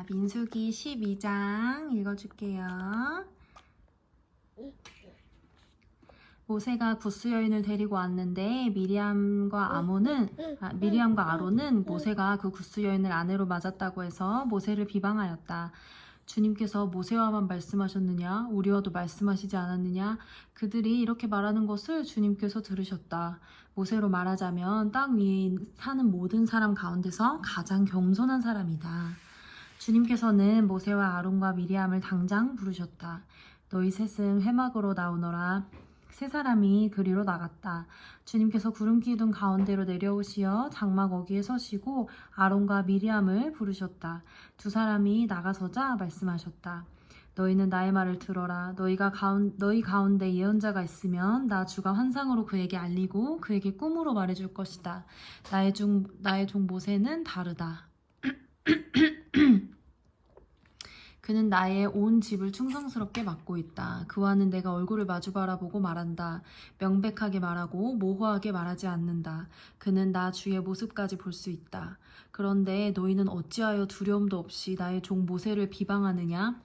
자, 민수기 12장 읽어줄게요. 모세가 구스 여인을 데리고 왔는데 미리암과 아론은 모세가 그 구스 여인을 아내로 맞았다고 해서 모세를 비방하였다. 주님께서 모세와만 말씀하셨느냐? 우리와도 말씀하시지 않았느냐? 그들이 이렇게 말하는 것을 주님께서 들으셨다. 모세로 말하자면 땅 위에 사는 모든 사람 가운데서 가장 겸손한 사람이다. 주님께서는 모세와 아론과 미리암을 당장 부르셨다. 너희 셋은 회막으로 나오너라. 세 사람이 그리로 나갔다. 주님께서 구름 기둥 가운데로 내려오시어 장막 거기에 서시고 아론과 미리암을 부르셨다. 두 사람이 나가서자 말씀하셨다. 너희는 나의 말을 들어라. 너희 가운데 예언자가 있으면 나 주가 환상으로 그에게 알리고 그에게 꿈으로 말해줄 것이다. 나의 종 모세는 다르다. 그는 나의 온 집을 충성스럽게 맡고 있다. 그와는 내가 얼굴을 마주 바라보고 말한다. 명백하게 말하고 모호하게 말하지 않는다. 그는 나 주의 모습까지 볼 수 있다. 그런데 너희는 어찌하여 두려움도 없이 나의 종 모세를 비방하느냐?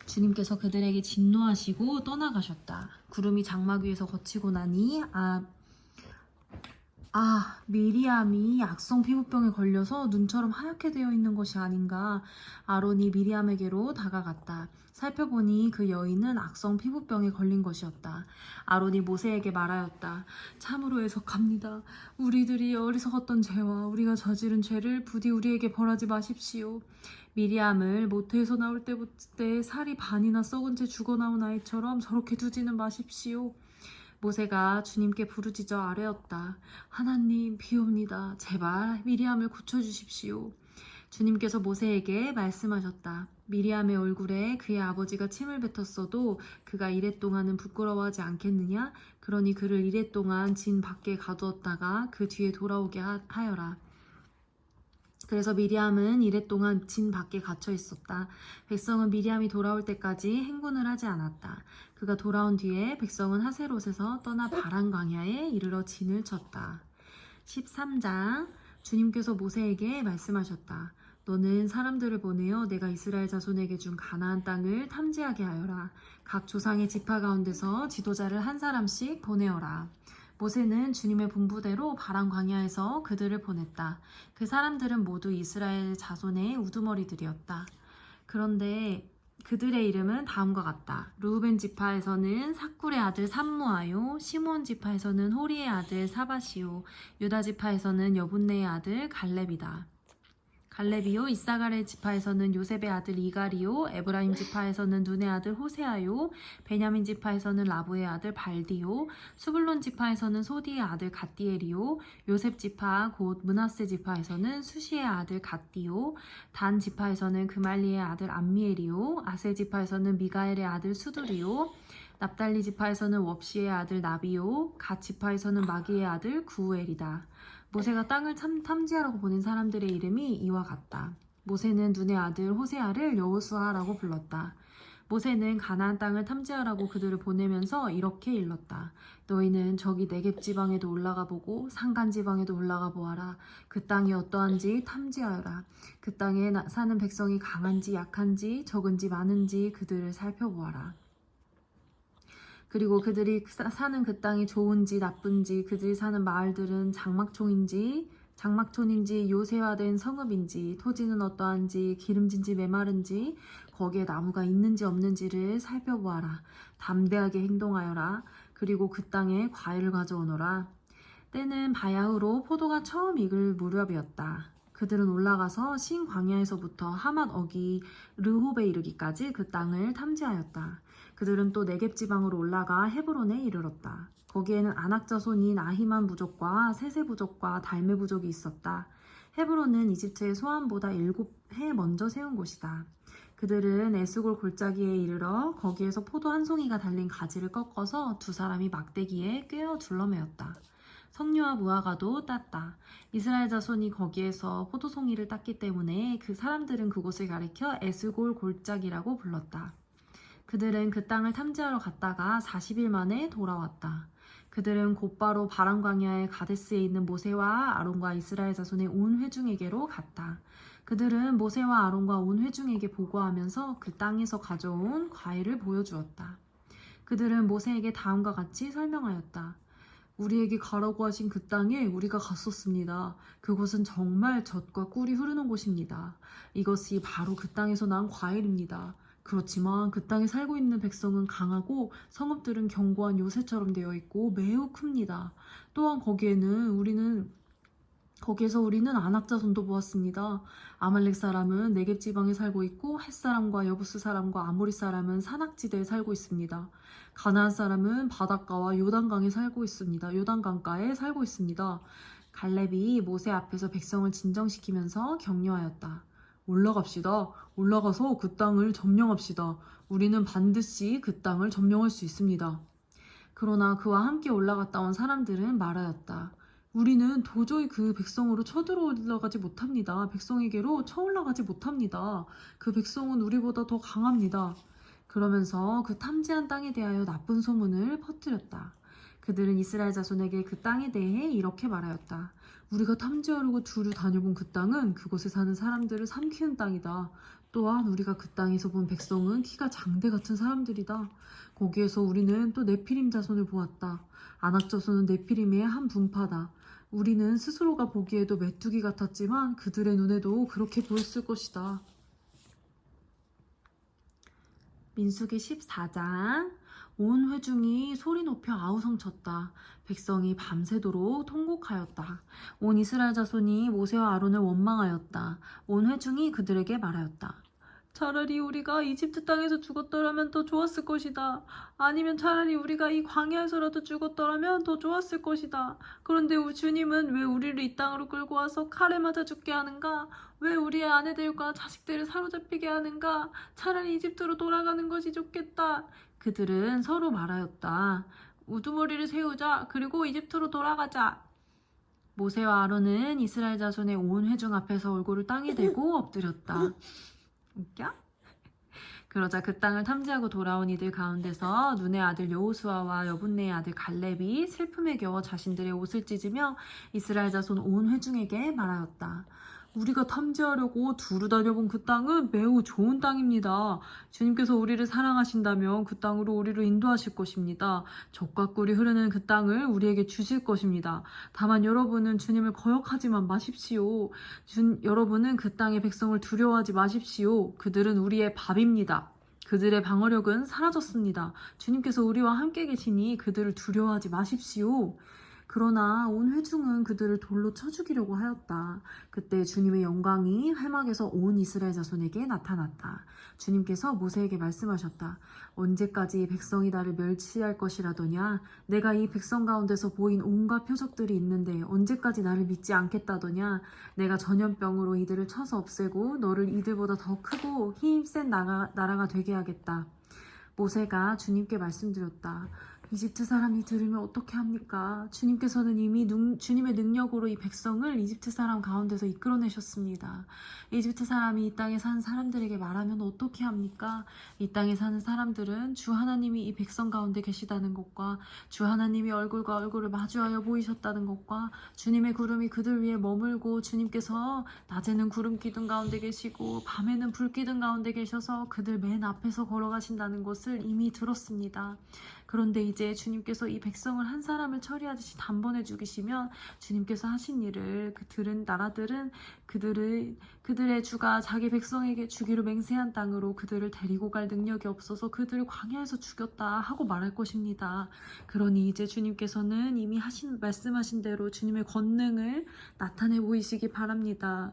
주님께서 그들에게 진노하시고 떠나가셨다. 구름이 장막 위에서 거치고 나니 미리암이 악성 피부병에 걸려서 눈처럼 하얗게 되어 있는 것이 아닌가. 아론이 미리암에게로 다가갔다. 살펴보니 그 여인은 악성 피부병에 걸린 것이었다. 아론이 모세에게 말하였다. 참으로 애석합니다. 우리들이 어리석었던 죄와 우리가 저지른 죄를 부디 우리에게 벌하지 마십시오. 미리암을 모태에서 나올 때부터 살이 반이나 썩은 채 죽어나온 아이처럼 저렇게 두지는 마십시오. 모세가 주님께 부르짖어 아뢰었다. 하나님, 비옵니다. 제발 미리암을 고쳐주십시오. 주님께서 모세에게 말씀하셨다. 미리암의 얼굴에 그의 아버지가 침을 뱉었어도 그가 이랫동안은 부끄러워하지 않겠느냐? 그러니 그를 이랫동안 진 밖에 가두었다가 그 뒤에 돌아오게 하여라. 그래서 미리암은 이랫동안 진 밖에 갇혀 있었다. 백성은 미리암이 돌아올 때까지 행군을 하지 않았다. 그가 돌아온 뒤에 백성은 하세롯에서 떠나 바란 광야에 이르러 진을 쳤다. 13장 주님께서 모세에게 말씀하셨다. 너는 사람들을 보내어 내가 이스라엘 자손에게 준 가나안 땅을 탐지하게 하여라. 각 조상의 지파 가운데서 지도자를 한 사람씩 보내어라. 모세는 주님의 분부대로 바란 광야에서 그들을 보냈다. 그 사람들은 모두 이스라엘 자손의 우두머리들이었다. 그런데 그들의 이름은 다음과 같다. 르우벤 지파에서는 삭굴의 아들 삼무아요, 시므온 지파에서는 호리의 아들 사바시요, 유다 지파에서는 여분네의 아들 갈렙이다. 갈렙이요, 이사갈의 지파에서는 요셉의 아들 이갈이요, 에브라임 지파에서는 눈의 아들 호세아요, 베냐민 지파에서는 라브의 아들 발디요, 수불론 지파에서는 소디의 아들 갓디엘이요, 요셉 지파 곧 므낫세 지파에서는 수시의 아들 갓디요, 단 지파에서는 그말리의 아들 암미엘이요, 아세 지파에서는 미가엘의 아들 수두리요, 납달리 지파에서는 웁시의 아들 나비요, 갓 지파에서는 마기의 아들 구우엘이다. 모세가 땅을 탐지하라고 보낸 사람들의 이름이 이와 같다. 모세는 눈의 아들 호세아를 여호수아라고 불렀다. 모세는 가나안 땅을 탐지하라고 그들을 보내면서 이렇게 일렀다. 너희는 저기 네겝 지방에도 올라가 보고 산간 지방에도 올라가 보아라. 그 땅이 어떠한지 탐지하여라. 그 땅에 사는 백성이 강한지 약한지 적은지 많은지 그들을 살펴보아라. 그리고 그들이 사는 그 땅이 좋은지 나쁜지, 그들이 사는 마을들은 장막촌인지 요새화된 성읍인지, 토지는 어떠한지, 기름진지 메마른지, 거기에 나무가 있는지 없는지를 살펴보아라. 담대하게 행동하여라. 그리고 그 땅에 과일을 가져오너라. 때는 바야흐로 포도가 처음 익을 무렵이었다. 그들은 올라가서 신 광야에서부터 하맛 어기 르홉에 이르기까지 그 땅을 탐지하였다. 그들은 또 네겝 지방으로 올라가 헤브론에 이르렀다. 거기에는 아낙 자손인 아히만 부족과 세세 부족과 달메 부족이 있었다. 헤브론은 이집트의 소안보다 7해 먼저 세운 곳이다. 그들은 에스골 골짜기에 이르러 거기에서 포도 한 송이가 달린 가지를 꺾어서 두 사람이 막대기에 꿰어 둘러매었다. 석류와 무화과도 땄다. 이스라엘 자손이 거기에서 포도송이를 땄기 때문에 그 사람들은 그곳을 가리켜 에스골 골짜기라고 불렀다. 그들은 그 땅을 탐지하러 갔다가 40일 만에 돌아왔다. 그들은 곧바로 바란 광야의 가데스에 있는 모세와 아론과 이스라엘 자손의 온 회중에게로 갔다. 그들은 모세와 아론과 온 회중에게 보고하면서 그 땅에서 가져온 과일을 보여주었다. 그들은 모세에게 다음과 같이 설명하였다. 우리에게 가라고 하신 그 땅에 우리가 갔었습니다. 그곳은 정말 젖과 꿀이 흐르는 곳입니다. 이것이 바로 그 땅에서 난 과일입니다. 그렇지만 그 땅에 살고 있는 백성은 강하고 성읍들은 견고한 요새처럼 되어 있고 매우 큽니다. 또한 거기에서 우리는 아낙 자손도 보았습니다. 아말렉 사람은 네겝 지방에 살고 있고 헷 사람과 여부스 사람과 아모리 사람은 산악지대에 살고 있습니다. 가나안 사람은 바닷가와 요단강에 살고 있습니다. 요단강가에 살고 있습니다. 갈렙이 모세 앞에서 백성을 진정시키면서 격려하였다. 올라갑시다. 올라가서 그 땅을 점령합시다. 우리는 반드시 그 땅을 점령할 수 있습니다. 그러나 그와 함께 올라갔다 온 사람들은 말하였다. 우리는 도저히 그 백성으로 쳐들어올라가지 못합니다. 백성에게로 쳐올라가지 못합니다. 그 백성은 우리보다 더 강합니다. 그러면서 그 탐지한 땅에 대하여 나쁜 소문을 퍼뜨렸다. 그들은 이스라엘 자손에게 그 땅에 대해 이렇게 말하였다. 우리가 탐지하려고 두루 다녀본 그 땅은 그곳에 사는 사람들을 삼키는 땅이다. 또한 우리가 그 땅에서 본 백성은 키가 장대 같은 사람들이다. 거기에서 우리는 또 네피림 자손을 보았다. 아낙 자손은 네피림의 한 분파다. 우리는 스스로가 보기에도 메뚜기 같았지만 그들의 눈에도 그렇게 보였을 것이다. 민수기 14장. 온 회중이 소리 높여 아우성쳤다. 백성이 밤새도록 통곡하였다. 온 이스라엘 자손이 모세와 아론을 원망하였다. 온 회중이 그들에게 말하였다. 차라리 우리가 이집트 땅에서 죽었더라면 더 좋았을 것이다. 아니면 차라리 우리가 이 광야에서라도 죽었더라면 더 좋았을 것이다. 그런데 주님은 왜 우리를 이 땅으로 끌고 와서 칼에 맞아 죽게 하는가? 왜 우리의 아내들과 자식들을 사로잡히게 하는가? 차라리 이집트로 돌아가는 것이 좋겠다. 그들은 서로 말하였다. 우두머리를 세우자. 그리고 이집트로 돌아가자. 모세와 아론은 이스라엘 자손의 온 회중 앞에서 얼굴을 땅에 대고 엎드렸다. 웃겨? 그러자 그 땅을 탐지하고 돌아온 이들 가운데서 눈의 아들 여호수아와 여분네의 아들 갈렙이 슬픔에 겨워 자신들의 옷을 찢으며 이스라엘 자손 온 회중에게 말하였다. 우리가 탐지하려고 두루 다녀본 그 땅은 매우 좋은 땅입니다. 주님께서 우리를 사랑하신다면 그 땅으로 우리를 인도하실 것입니다. 젖과 꿀이 흐르는 그 땅을 우리에게 주실 것입니다. 다만 여러분은 주님을 거역하지만 마십시오. 여러분은 그 땅의 백성을 두려워하지 마십시오. 그들은 우리의 밥입니다. 그들의 방어력은 사라졌습니다. 주님께서 우리와 함께 계시니 그들을 두려워하지 마십시오. 그러나 온 회중은 그들을 돌로 쳐 죽이려고 하였다. 그때 주님의 영광이 회막에서 온 이스라엘 자손에게 나타났다. 주님께서 모세에게 말씀하셨다. 언제까지 백성이 나를 멸치할 것이라더냐? 내가 이 백성 가운데서 보인 온갖 표적들이 있는데 언제까지 나를 믿지 않겠다더냐? 내가 전염병으로 이들을 쳐서 없애고 너를 이들보다 더 크고 힘센 나라가 되게 하겠다. 모세가 주님께 말씀드렸다. 이집트 사람이 들으면 어떻게 합니까? 주님께서는 이미 주님의 능력으로 이 백성을 이집트 사람 가운데서 이끌어내셨습니다. 이집트 사람이 이 땅에 사는 사람들에게 말하면 어떻게 합니까? 이 땅에 사는 사람들은 주 하나님이 이 백성 가운데 계시다는 것과 주 하나님이 얼굴과 얼굴을 마주하여 보이셨다는 것과 주님의 구름이 그들 위에 머물고 주님께서 낮에는 구름 기둥 가운데 계시고 밤에는 불 기둥 가운데 계셔서 그들 맨 앞에서 걸어가신다는 것을 이미 들었습니다. 그런데 이제 주님께서 이 백성을 한 사람을 처리하듯이 단번에 죽이시면 주님께서 하신 일을 그 들은 나라들은 그들의 주가 자기 백성에게 주기로 맹세한 땅으로 그들을 데리고 갈 능력이 없어서 그들을 광야에서 죽였다 하고 말할 것입니다. 그러니 이제 주님께서는 이미 말씀하신 대로 주님의 권능을 나타내 보이시기 바랍니다.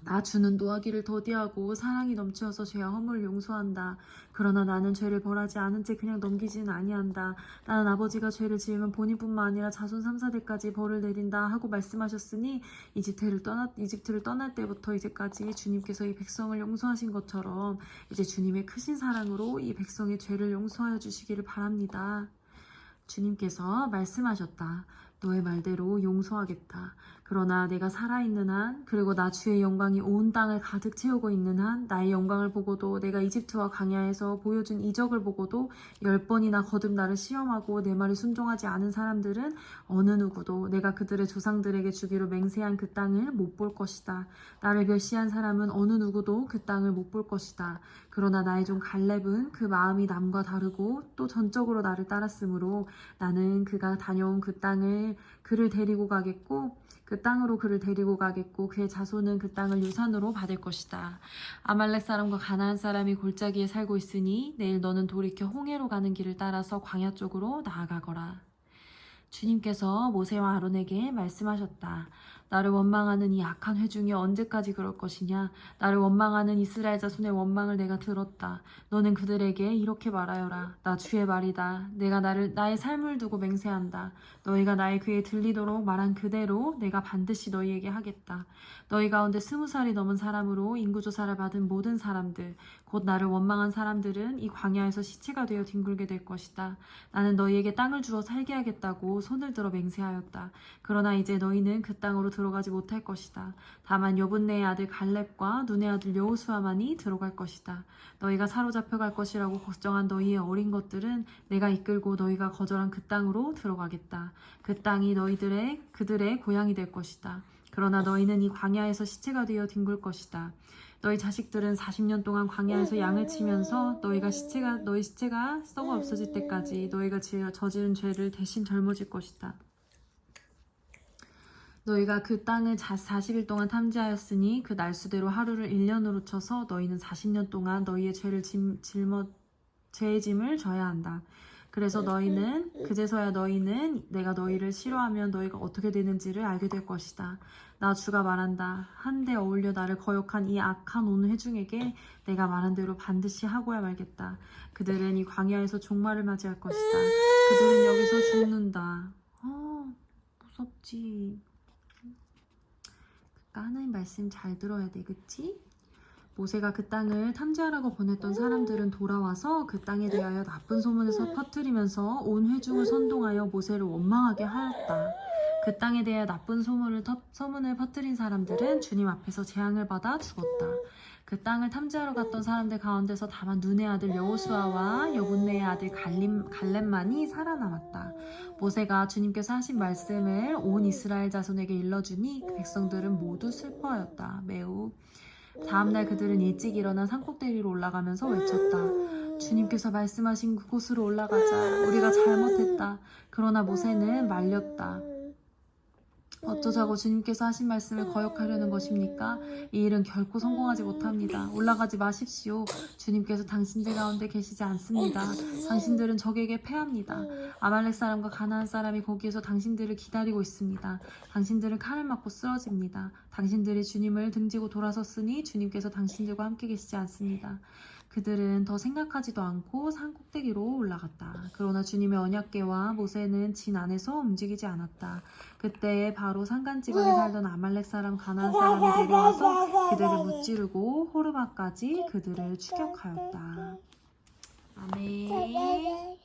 나 주는 노하기를 더디하고 사랑이 넘치어서 죄와 허물을 용서한다. 그러나 나는 죄를 벌하지 않은 채 그냥 넘기지는 아니한다. 나는 아버지가 죄를 지으면 본인뿐만 아니라 자손 3, 4대까지 벌을 내린다 하고 말씀하셨으니 이집트를 떠날 때부터 이제까지 주님께서 이 백성을 용서하신 것처럼 이제 주님의 크신 사랑으로 이 백성의 죄를 용서하여 주시기를 바랍니다. 주님께서 말씀하셨다. 너의 말대로 용서하겠다. 그러나 내가 살아있는 한, 그리고 나 주의 영광이 온 땅을 가득 채우고 있는 한, 나의 영광을 보고도 내가 이집트와 광야에서 보여준 이적을 보고도 10번이나 거듭 나를 시험하고 내 말에 순종하지 않은 사람들은 어느 누구도 내가 그들의 조상들에게 주기로 맹세한 그 땅을 못 볼 것이다. 나를 멸시한 사람은 어느 누구도 그 땅을 못 볼 것이다. 그러나 나의 종 갈렙은 그 마음이 남과 다르고 또 전적으로 나를 따랐으므로 나는 그가 다녀온 그 땅을 그를 데리고 가겠고 그 땅으로 그를 데리고 가겠고 그의 자손은 그 땅을 유산으로 받을 것이다. 아말렉 사람과 가나안 사람이 골짜기에 살고 있으니 내일 너는 돌이켜 홍해로 가는 길을 따라서 광야 쪽으로 나아가거라. 주님께서 모세와 아론에게 말씀하셨다. 나를 원망하는 이 악한 회중이 언제까지 그럴 것이냐? 나를 원망하는 이스라엘 자손의 원망을 내가 들었다. 너는 그들에게 이렇게 말하여라. 나 주의 말이다. 내가 나의 삶을 두고 맹세한다. 너희가 나의 귀에 들리도록 말한 그대로 내가 반드시 너희에게 하겠다. 너희 가운데 20살이 넘은 사람으로 인구조사를 받은 모든 사람들, 곧 나를 원망한 사람들은 이 광야에서 시체가 되어 뒹굴게 될 것이다. 나는 너희에게 땅을 주어 살게 하겠다고 손을 들어 맹세하였다. 그러나 이제 너희는 그 땅으로 들어가지 못할 것이다. 다만 여분네의 아들 갈렙과 눈의 아들 여호수아만이 들어갈 것이다. 너희가 사로잡혀 갈 것이라고 걱정한 너희의 어린 것들은 내가 이끌고 너희가 거절한 그 땅으로 들어가겠다. 그 땅이 그들의 고향이 될 것이다. 그러나 너희는 이 광야에서 시체가 되어 뒹굴 것이다. 너희 자식들은 40년 동안 광야에서 양을 치면서 너희 시체가 썩어 없어질 때까지 너희가 저지른 죄를 대신 짊어질 것이다. 너희가 그 땅을 40일 동안 탐지하였으니 그 날수대로 하루를 1년으로 쳐서 너희는 40년 동안 너희의 죄의 짐을 져야 한다. 그래서 그제서야 너희는 내가 너희를 싫어하면 너희가 어떻게 되는지를 알게 될 것이다. 나 주가 말한다. 한데 어울려 나를 거역한 이 악한 온 회중에게 내가 말한 대로 반드시 하고야 말겠다. 그들은 이 광야에서 종말을 맞이할 것이다. 그들은 여기서 죽는다. 무섭지. 하나님 말씀 잘 들어야 돼, 그치? 모세가 그 땅을 탐지하라고 보냈던 사람들은 돌아와서 그 땅에 대하여 나쁜 소문을 퍼뜨리면서 온 회중을 선동하여 모세를 원망하게 하였다. 그 땅에 대해 나쁜 소문을 퍼뜨린 사람들은 주님 앞에서 재앙을 받아 죽었다. 그 땅을 탐지하러 갔던 사람들 가운데서 다만 눈의 아들 여호수아와 여분네의 아들 갈렙만이 살아남았다. 모세가 주님께서 하신 말씀을 온 이스라엘 자손에게 일러주니 그 백성들은 모두 슬퍼하였다. 매우. 다음날 그들은 일찍 일어나 산꼭대기로 올라가면서 외쳤다. 주님께서 말씀하신 그곳으로 올라가자. 우리가 잘못했다. 그러나 모세는 말렸다. 어쩌자고 주님께서 하신 말씀을 거역하려는 것입니까? 이 일은 결코 성공하지 못합니다. 올라가지 마십시오. 주님께서 당신들 가운데 계시지 않습니다. 당신들은 적에게 패합니다. 아말렉 사람과 가나안 사람이 거기에서 당신들을 기다리고 있습니다. 당신들은 칼을 맞고 쓰러집니다. 당신들이 주님을 등지고 돌아섰으니 주님께서 당신들과 함께 계시지 않습니다. 그들은 더 생각하지도 않고 산 꼭대기로 올라갔다. 그러나 주님의 언약궤와 모세는 진 안에서 움직이지 않았다. 그때 바로 산간지방에 살던 아말렉 사람 가나안 사람이 내려와서 그들을 무찌르고 호르마까지 그들을 추격하였다. 아멘.